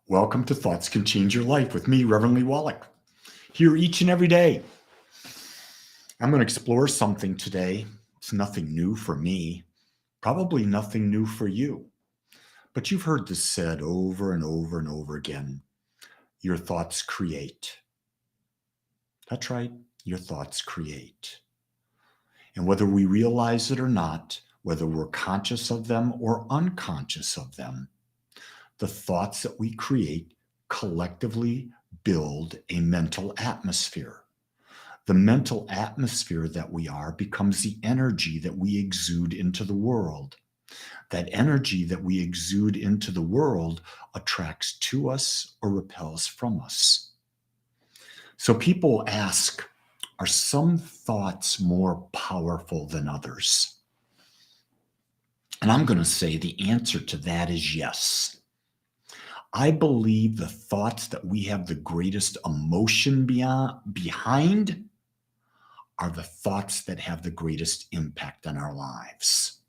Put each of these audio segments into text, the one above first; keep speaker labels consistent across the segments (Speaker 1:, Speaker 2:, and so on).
Speaker 1: Welcome to Thoughts Can Change Your Life with me, Reverend Wolak, here each and every day. I'm going to explore something today. It's nothing new for me, probably nothing new for you. But you've heard this said over and over and over again. Your thoughts create. That's right, your thoughts create. And whether we realize it or not, whether we're conscious of them or unconscious of them, the thoughts that we create collectively build a mental atmosphere. The mental atmosphere that we are becomes the energy that we exude into the world. That energy that we exude into the world attracts to us or repels from us. So people ask, are some thoughts more powerful than others? And I'm going to say the answer to that is yes. I believe the thoughts that we have the greatest emotion behind are the thoughts that have the greatest impact on our lives.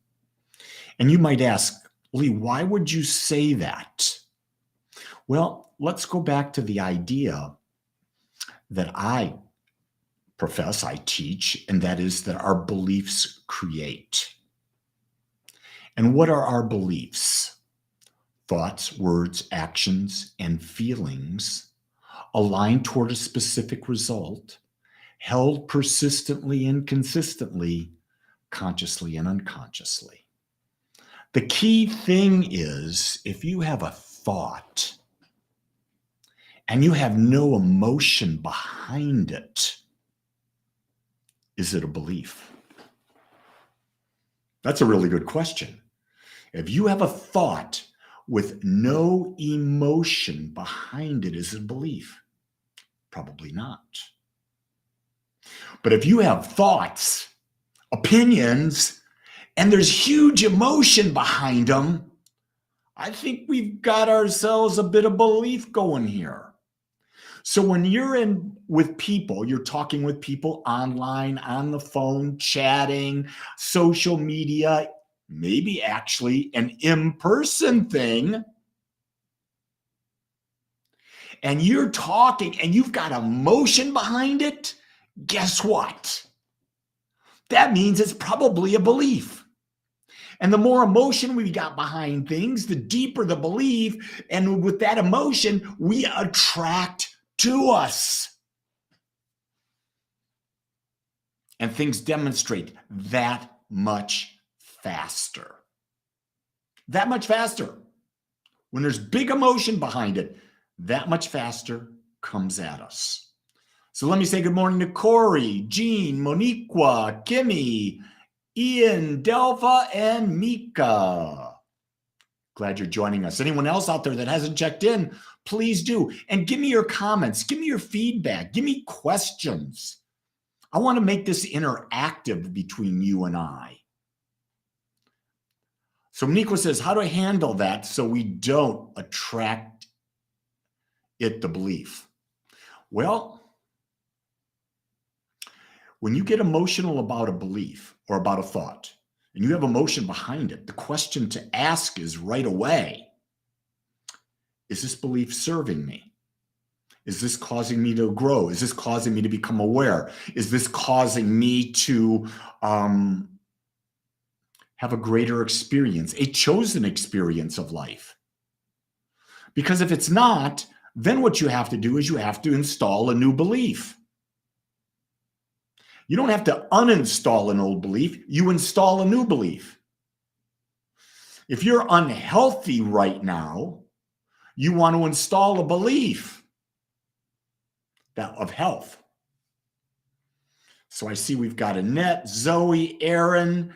Speaker 1: And you might ask, Lee, why would you say that? Well, let's go back to the idea that I profess, I teach, and that is that our beliefs create. And what are our beliefs? Thoughts, words, actions, and feelings aligned toward a specific result, held persistently and consistently, consciously and unconsciously. The key thing is, if you have a thought and you have no emotion behind it, is it a belief? That's a really good question. If you have a thought with no emotion behind it, is it a belief? Probably not. But if you have thoughts, opinions, and there's huge emotion behind them, I think we've got ourselves a bit of belief going here. So when you're in with people, you're talking with people online, on the phone, chatting, social media, maybe actually an in-person thing, and you're talking and you've got emotion behind it, guess what? That means it's probably a belief. And the more emotion we got behind things, the deeper the belief. And with that emotion, we attract to us. And things demonstrate that much faster. That much faster. When there's big emotion behind it, that much faster comes at us. So let me say good morning to Corey, Jean, Moniqua, Kimmy, Ian, Delpha, and Mika. Glad you're joining us. Anyone else out there that hasn't checked in, please do. And give me your comments. Give me your feedback. Give me questions. I want to make this interactive between you and I. So Moniqua says, how do I handle that so we don't attract it to belief? Well, when you get emotional about a belief or about a thought, and you have emotion behind it, the question to ask is right away, is this belief serving me? Is this causing me to grow? Is this causing me to become aware? Is this causing me to have a greater experience, a chosen experience of life? Because if it's not, then what you have to do is you have to install a new belief. You don't have to uninstall an old belief. You install a new belief. If you're unhealthy right now, you want to install a belief of health. So I see we've got Annette, Zoe, Aaron,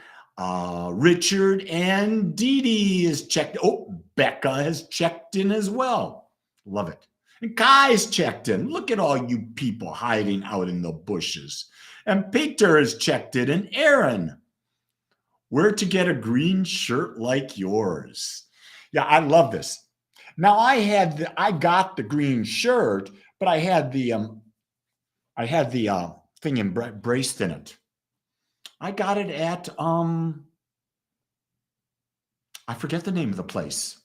Speaker 1: Richard, and Dee Dee is checked. Oh, Becca has checked in as well. Love it. And Kai's checked in. Look at all you people hiding out in the bushes. And Peter has checked in, and Aaron. Where to get a green shirt like yours? Yeah, I love this. Now I got the green shirt, but I had the thing embraced in it. I got it at I forget the name of the place.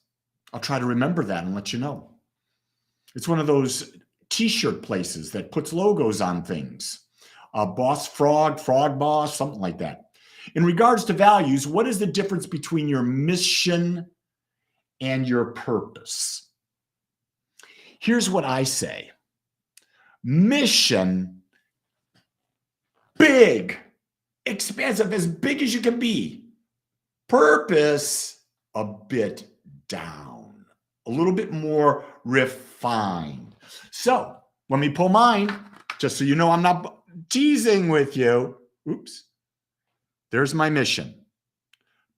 Speaker 1: I'll try to remember that and let you know. It's one of those t-shirt places that puts logos on things. Boss Frog, Frog Boss, something like that. In regards to values, what is the difference between your mission and your purpose? Here's what I say. Mission, big, expansive, as big as you can be. Purpose, a bit down, a little bit more refined. So let me pull mine, just so you know I'm not teasing with you. Oops. There's my mission,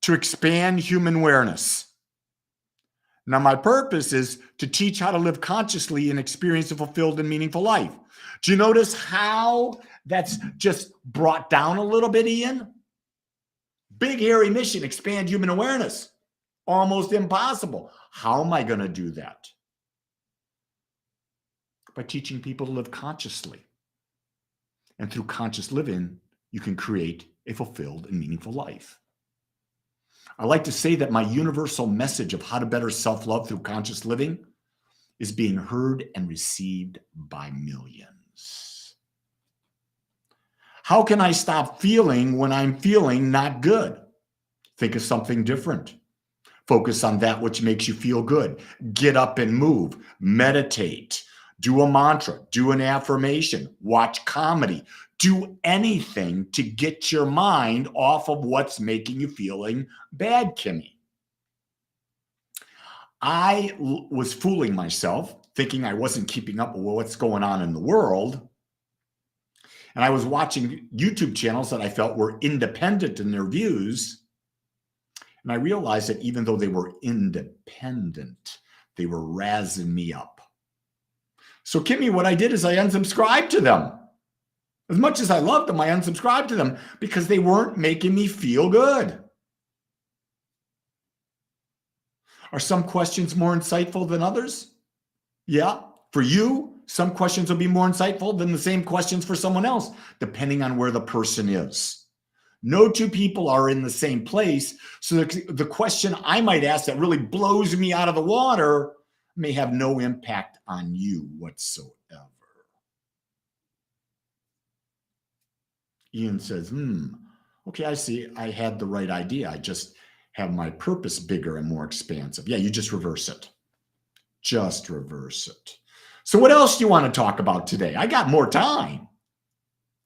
Speaker 1: to expand human awareness. Now, my purpose is to teach how to live consciously and experience a fulfilled and meaningful life. Do you notice how that's just brought down a little bit, Ian? Big, hairy mission, expand human awareness. Almost impossible. How am I going to do that? By teaching people to live consciously. And through conscious living, you can create a fulfilled and meaningful life. I like to say that my universal message of how to better self-love through conscious living is being heard and received by millions. How can I stop feeling when I'm feeling not good? Think of something different. Focus on that which makes you feel good. Get up and move. Meditate. Do a mantra. Do an affirmation. Watch comedy. Do anything to get your mind off of what's making you feeling bad, Kimmy. I was fooling myself, thinking I wasn't keeping up with what's going on in the world. And I was watching YouTube channels that I felt were independent in their views. And I realized that even though they were independent, they were razzing me up. So, Kimmy, what I did is I unsubscribed to them. As much as I loved them, I unsubscribed to them because they weren't making me feel good. Are some questions more insightful than others? Yeah. For you, some questions will be more insightful than the same questions for someone else, depending on where the person is. No two people are in the same place. So the question I might ask that really blows me out of the water may have no impact on you whatsoever. Ian says, okay, I see. I had the right idea. I just have my purpose bigger and more expansive. Yeah, you just reverse it. Just reverse it. So what else do you want to talk about today? I got more time.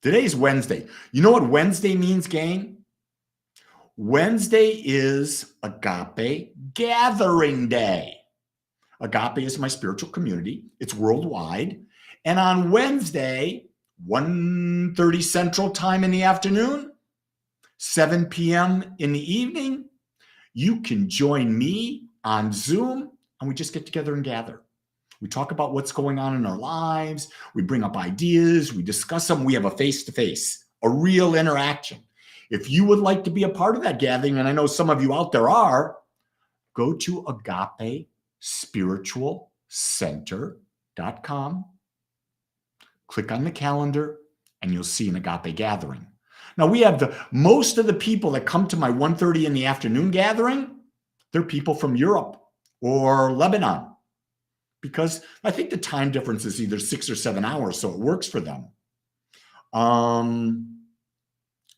Speaker 1: Today's Wednesday. You know what Wednesday means, gang? Wednesday is Agape Gathering Day. Agape is my spiritual community. It's worldwide. And on Wednesday, 1:30 Central Time in the afternoon, 7 p.m. in the evening, you can join me on Zoom, and we just get together and gather. We talk about what's going on in our lives. We bring up ideas. We discuss them. We have a face-to-face, a real interaction. If you would like to be a part of that gathering, and I know some of you out there are, go to agapespiritualcenter.com. Click on the calendar, and you'll see an Agape gathering. Now, we have most of the people that come to my 1:30 in the afternoon gathering, they're people from Europe or Lebanon, because I think the time difference is either 6 or 7 hours, so it works for them.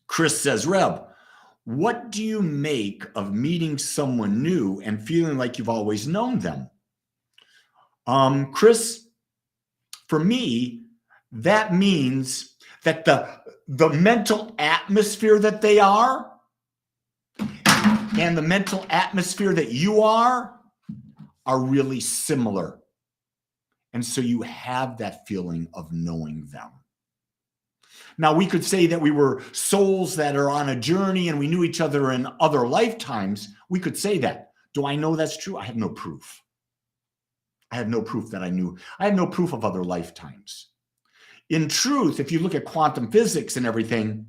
Speaker 1: Chris says, Rev, what do you make of meeting someone new and feeling like you've always known them? Chris, for me, that means that the mental atmosphere that they are and the mental atmosphere that you are really similar. And so you have that feeling of knowing them. Now, we could say that we were souls that are on a journey and we knew each other in other lifetimes. We could say that. Do I know that's true? I have no proof. I have no proof that I knew. I have no proof of other lifetimes. In truth, if you look at quantum physics and everything,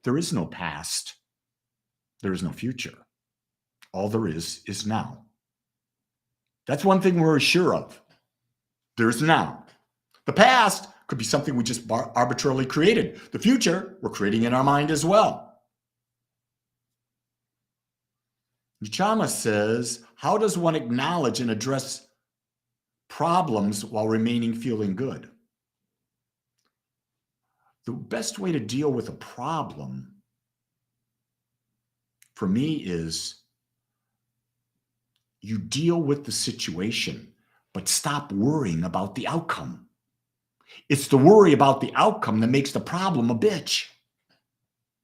Speaker 1: there is no past. There is no future. All there is now. That's one thing we're sure of. There's now. The past could be something we just arbitrarily created. The future, we're creating in our mind as well. Chama says, how does one acknowledge and address problems while remaining feeling good. The best way to deal with a problem for me is you deal with the situation, but stop worrying about the outcome. It's the worry about the outcome that makes the problem a bitch.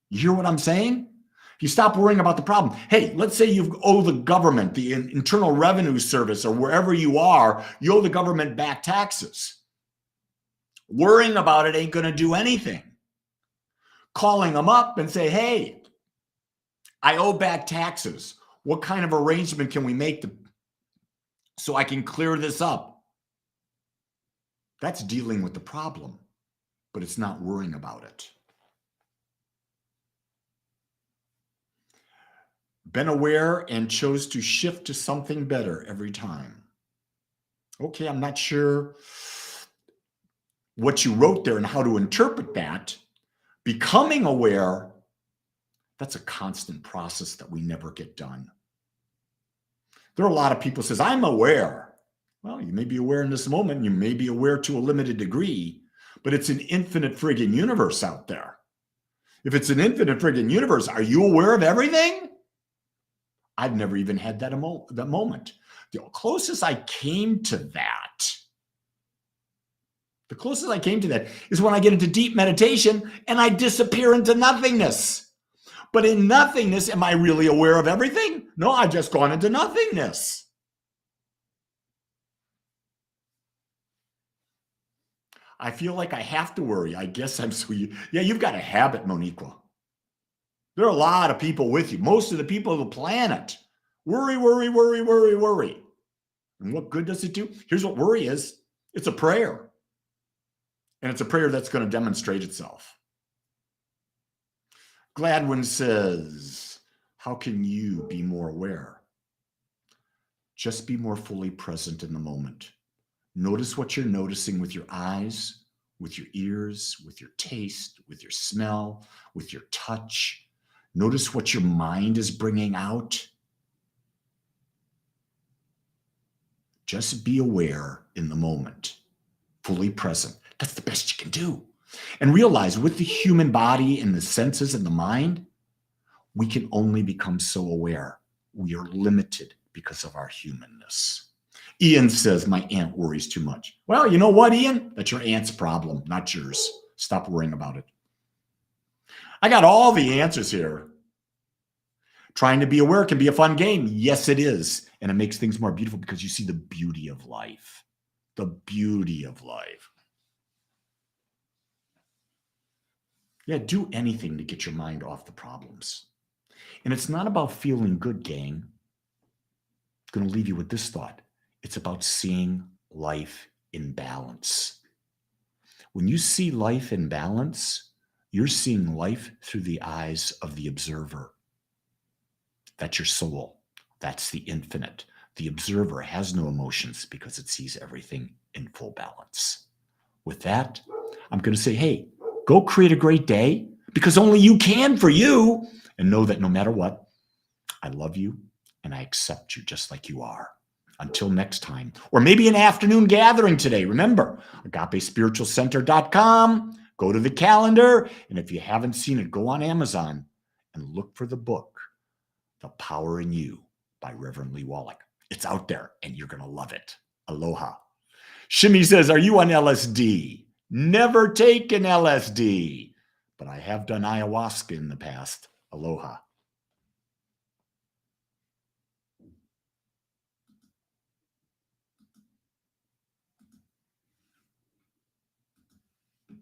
Speaker 1: You hear what I'm saying? If you stop worrying about the problem, hey, let's say you owe the government, the Internal Revenue Service, or wherever you are, you owe the government back taxes. Worrying about it ain't going to do anything. Calling them up and say, hey, I owe back taxes. What kind of arrangement can we make so I can clear this up? That's dealing with the problem, but it's not worrying about it. Been aware and chose to shift to something better every time. Okay, I'm not sure what you wrote there and how to interpret that. Becoming aware, that's a constant process that we never get done. There are a lot of people who says, I'm aware. Well, you may be aware in this moment, you may be aware to a limited degree, but it's an infinite friggin' universe out there. If it's an infinite friggin' universe, are you aware of everything? I've never even had that moment. The closest I came to that is when I get into deep meditation and I disappear into nothingness. But in nothingness, am I really aware of everything? No, I've just gone into nothingness. I feel like I have to worry. I guess I'm so... Yeah, you've got a habit, Moniqua. There are a lot of people with you. Most of the people of the planet. Worry, worry, worry, worry, worry. And what good does it do? Here's what worry is. It's a prayer. And it's a prayer that's going to demonstrate itself. Gladwin says, how can you be more aware? Just be more fully present in the moment. Notice what you're noticing with your eyes, with your ears, with your taste, with your smell, with your touch. Notice what your mind is bringing out. Just be aware in the moment, fully present. That's the best you can do. And realize with the human body and the senses and the mind, we can only become so aware. We are limited because of our humanness. Ian says, my aunt worries too much. Well, you know what, Ian? That's your aunt's problem, not yours. Stop worrying about it. I got all the answers here. Trying to be aware can be a fun game. Yes, it is. And it makes things more beautiful because you see the beauty of life. The beauty of life. Yeah, do anything to get your mind off the problems. And it's not about feeling good, gang. I'm going to leave you with this thought. It's about seeing life in balance. When you see life in balance, you're seeing life through the eyes of the observer. That's your soul. That's the infinite. The observer has no emotions because it sees everything in full balance. With that, I'm going to say, hey, go create a great day because only you can for you. And know that no matter what, I love you and I accept you just like you are. Until next time, or maybe an afternoon gathering today. Remember, agapespiritualcenter.com. Go to the calendar. And if you haven't seen it, go on Amazon and look for the book, The Power in You by Reverend Lee Wolak. It's out there and you're going to love it. Aloha. Shimmy says, are you on LSD? Never taken LSD, but I have done ayahuasca in the past. Aloha.